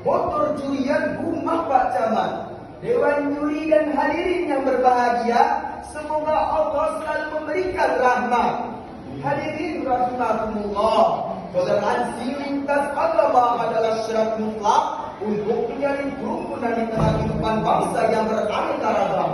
motor curian rumah Pak Camat. Dewan juri dan hadirin yang berbahagia, semoga Allah selalu memberikan rahmat. Hadirin rahimakumullah, toleransi lintas agama adalah syarat mutlak untuk menjalin kerukunan di tengah kehidupan bangsa yang beraneka ragam.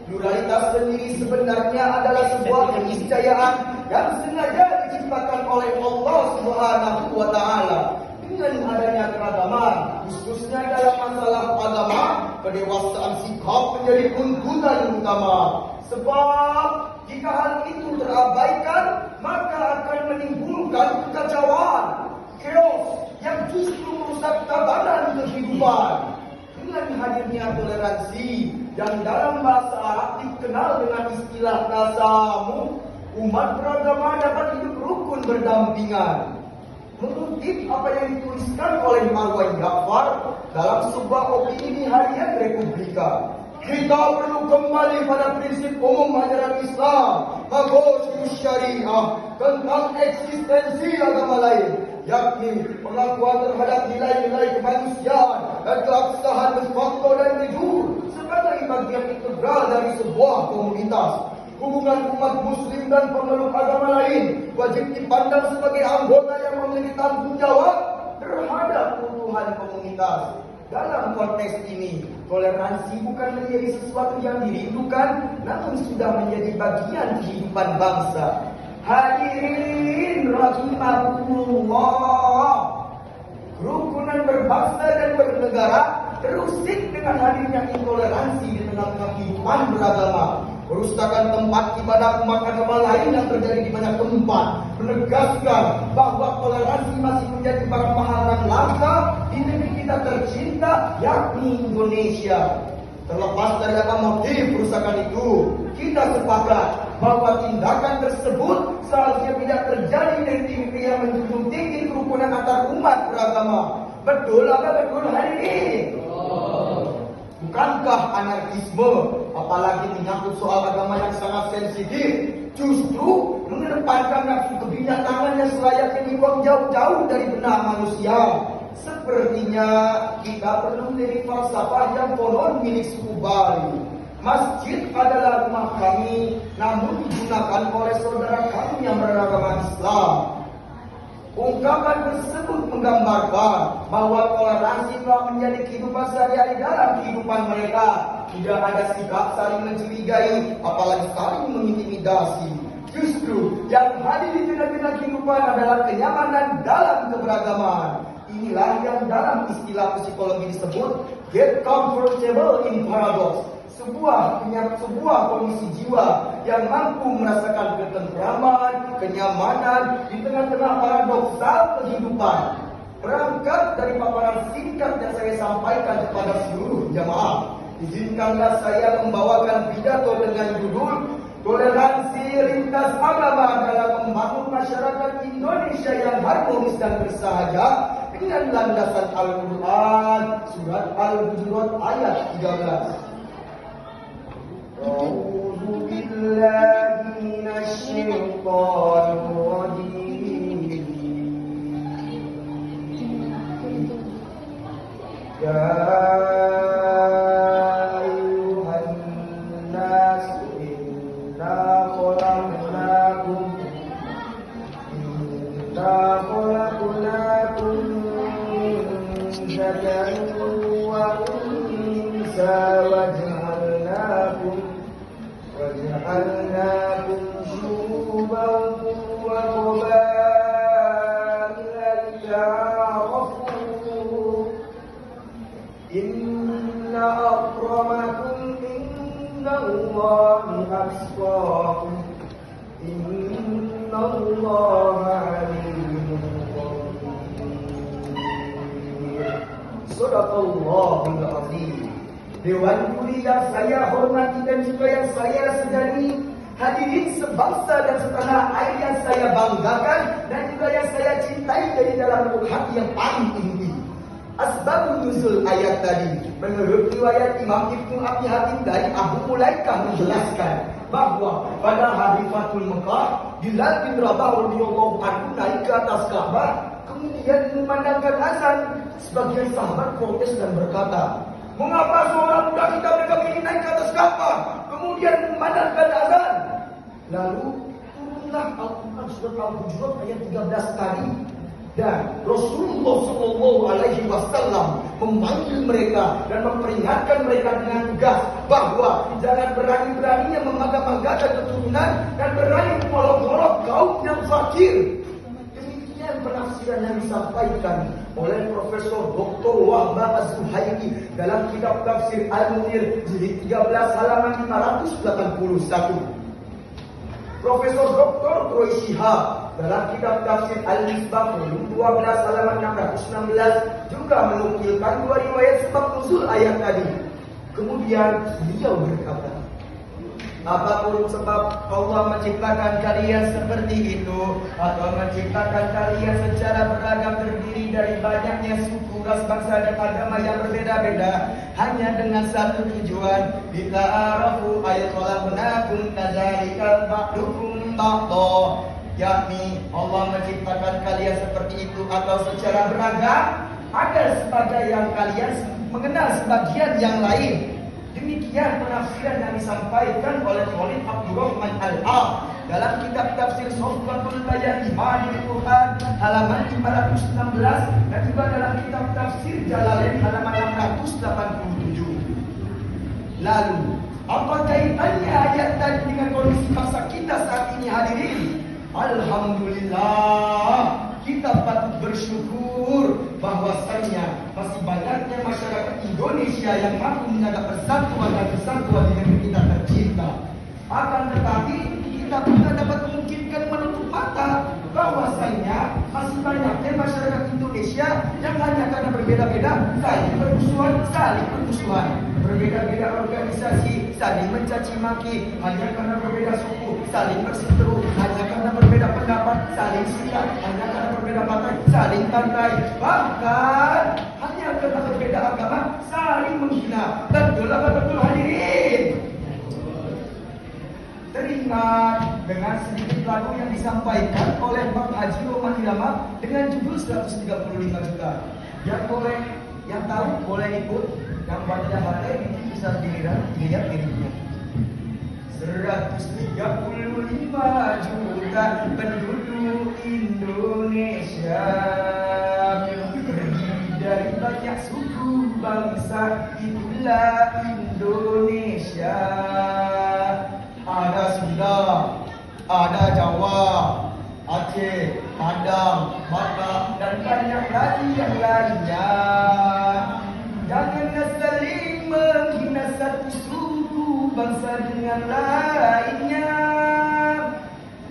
Pluralitas sendiri sebenarnya adalah sebuah keniscayaan yang sengaja diciptakan oleh Allah Subhanahu wa Ta'ala. Dengan adanya keragaman, khususnya dalam masalah agama, kedewasaan sikap menjadi tuntutan utama. Sebab jika hal itu terabaikan, maka akan menimbulkan kekacauan, chaos yang justru merusak tatanan kehidupan. Dengan hadirnya toleransi yang dalam bahasa Arab dikenal dengan istilah tasamuh, umat beragama dapat hidup rukun berdampingan. Mengutip apa yang dituliskan oleh Marwan Jafar dalam sebuah opini harian Republika, kita perlu kembali pada prinsip umum ajaran Islam, maqasid syariah, tentang eksistensi agama lain, yakni pengakuan terhadap nilai-nilai kemanusiaan dan keabsahan berfakta dan jujur sebagai bagian integral dari sebuah komunitas. Hubungan umat muslim dan pemeluk agama lain wajib dipandang sebagai anggota yang memiliki tanggung jawab terhadap kebutuhan komunitas. Dalam konteks ini, toleransi bukan menjadi sesuatu yang dirindukan, namun sudah menjadi bagian kehidupan bangsa. Hadirin rahimakumullah, kerukunan berbangsa dan bernegara terusik dengan hadirnya intoleransi di tengah-tengah kehidupan beragama. Kerusakan tempat ibadah umat agama lain yang terjadi di banyak tempat menegaskan bahwa toleransi masih menjadi barang mahal dan langka di negeri kita tercinta, yakni Indonesia. Terlepas dari apa motif kerusakan itu, kita sepakat bahwa tindakan tersebut seharusnya tidak terjadi di negeri yang menjunjung tinggi kerukunan antar umat beragama. Betul apa betul hari ini? Bukankah anarkisme, apalagi menyangkut soal agama yang sangat sensitif, justru mengedepankan nafsu kebinatangan yang selayaknya dibuang jauh-jauh dari benak manusia? Sepertinya kita perlu melirik falsafah yang konon milik suku Bali. Masjid adalah rumah kami, namun digunakan oleh saudara kami yang beragama Islam. Ungkapan tersebut menggambarkan bahwa toleransi telah menjadi kehidupan sehari-hari dalam kehidupan mereka. Tidak ada sikap saling mencurigai, apalagi saling mengintimidasi. Justru yang hadir di tengah-tengah kehidupan adalah kenyamanan dalam keberagaman. Inilah yang dalam istilah psikologi disebut get comfortable in paradox. Sebuah kondisi jiwa yang mampu merasakan ketentraman, kenyamanan di tengah-tengah paradoksal kehidupan. Berangkat dari paparan singkat yang saya sampaikan kepada seluruh jamaah, izinkanlah saya membawakan pidato dengan judul Toleransi Lintas Agama dalam Membangun Masyarakat Indonesia yang Harmonis dan Bersahaja dengan landasan Al-Quran, Surat Al-Hujurat ayat 13. A'udzu billahi minasyaitonir rajim. Ya ayyuhan nas inna khalaqnakum min dzakarin wa unsa وجعلناكم شعوبا وقبائل لتعارفوا إن أكرمكم عند الله أتقاكم إن الله عليم خبير. Sadaqallahul Azim. Dewan juri yang saya hormati dan juga yang saya sedari, hadirin sebangsa dan setanah air yang saya banggakan dan juga yang saya cintai dari dalam lubuk hati yang paling tinggi. Asbabun nuzul ayat tadi, menurut riwayat Imam Ibnu Abi Hatim dari Abu Mulaikah menjelaskan bahwa pada hari Fathul Mekah, Bilal bin Rabah radhiyallahu anhu naik ke atas Ka'bah, kemudian memandangkan azan, Sebagian sahabat protes dan berkata, mengapa seorang budak kita mereka ini naik ke atas kapal, kemudian memandangkan azan? Lalu turunlah Al-Quran surat Al-Hujurat ayat 13 tadi. Dan Rasulullah Shallallahu Alaihi Wasallam memanggil mereka dan memperingatkan mereka dengan tegas bahwa jangan berani-beraninya membangga-banggakan keturunan dan berani memolok-molok kaum yang fakir. Demikian penafsiran yang disampaikan oleh Profesor Dr. Wahbah Az-Zuhairi dalam kitab tafsir Al-Munir jilid 13 halaman 581. Profesor Dr. Troy Shihab dalam kitab tafsir Al-Misbah volume 12 halaman 616 juga menukilkan dua riwayat sebab nuzul ayat tadi. Kemudian beliau berkata, apapun sebab Allah menciptakan kalian seperti itu, atau menciptakan kalian secara beragam terdiri dari banyaknya suku, ras, bangsa dan agama yang berbeda-beda, hanya dengan satu tujuan, bita'arafu ayat khalaqnakum kadzalikal ba'dukum ba'dha, yakni Allah menciptakan kalian seperti itu atau secara beragam agar sebagai yang kalian mengenal sebagian yang lain. Demikian penafsiran yang disampaikan oleh Khalid Abdurrahman Al-A dalam kitab tafsir Sawfatul Bayan Imani Quran halaman 516 dan juga dalam kitab tafsir Jalalain halaman 687. Lalu, apa kaitannya ayat tadi dengan kondisi bangsa kita saat ini, hadirin? Alhamdulillah, kita patut bersyukur bahwasanya masih banyaknya masyarakat Indonesia yang mampu menjaga persatuan dan kesatuan di negeri kita tercinta. Akan tetapi kita juga dapat memungkinkan menutup mata bahwasanya masih banyaknya masyarakat Indonesia yang hanya karena berbeda-beda saling bermusuhan, berbeda-beda organisasi saling mencaci maki, hanya karena berbeda suku saling berseteru, hanya karena berbeda pendapat saling silat, hanya karena berbeda partai saling bantai, bahkan hanya karena berbeda agama saling menghina. Betul apa betul, hadirin? Teringat dengan sedikit lagu yang disampaikan oleh Bang Haji Roman Irama dengan judul 135 juta. Yang tahu boleh ikut, yang baca bisa dilihat dirinya. 135 juta penduduk Indonesia, terdiri dari banyak suku bangsa, itulah Indonesia. Ada Sunda, ada Jawa, Aceh, Padang, Batak, dan banyak lagi yang lainnya. Jangan saling menghina satu suku bangsa dengan lainnya,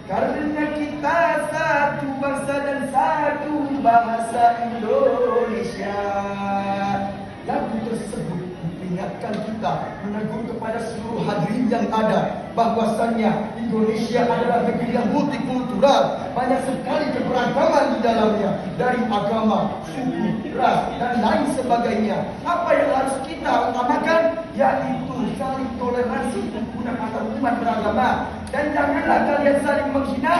karena kita satu bangsa dan satu bahasa Indonesia. Lagu tersebut mengingatkan kita, menegur kepada seluruh hadirin yang ada bahwasannya Indonesia adalah negeri yang multikultural, banyak sekali keberagaman di dalamnya, dari agama, suku, ras, dan lain sebagainya. Apa yang harus kita utamakan? Yaitu saling toleransi menggunakan umat beragama, dan janganlah kalian saling menghina.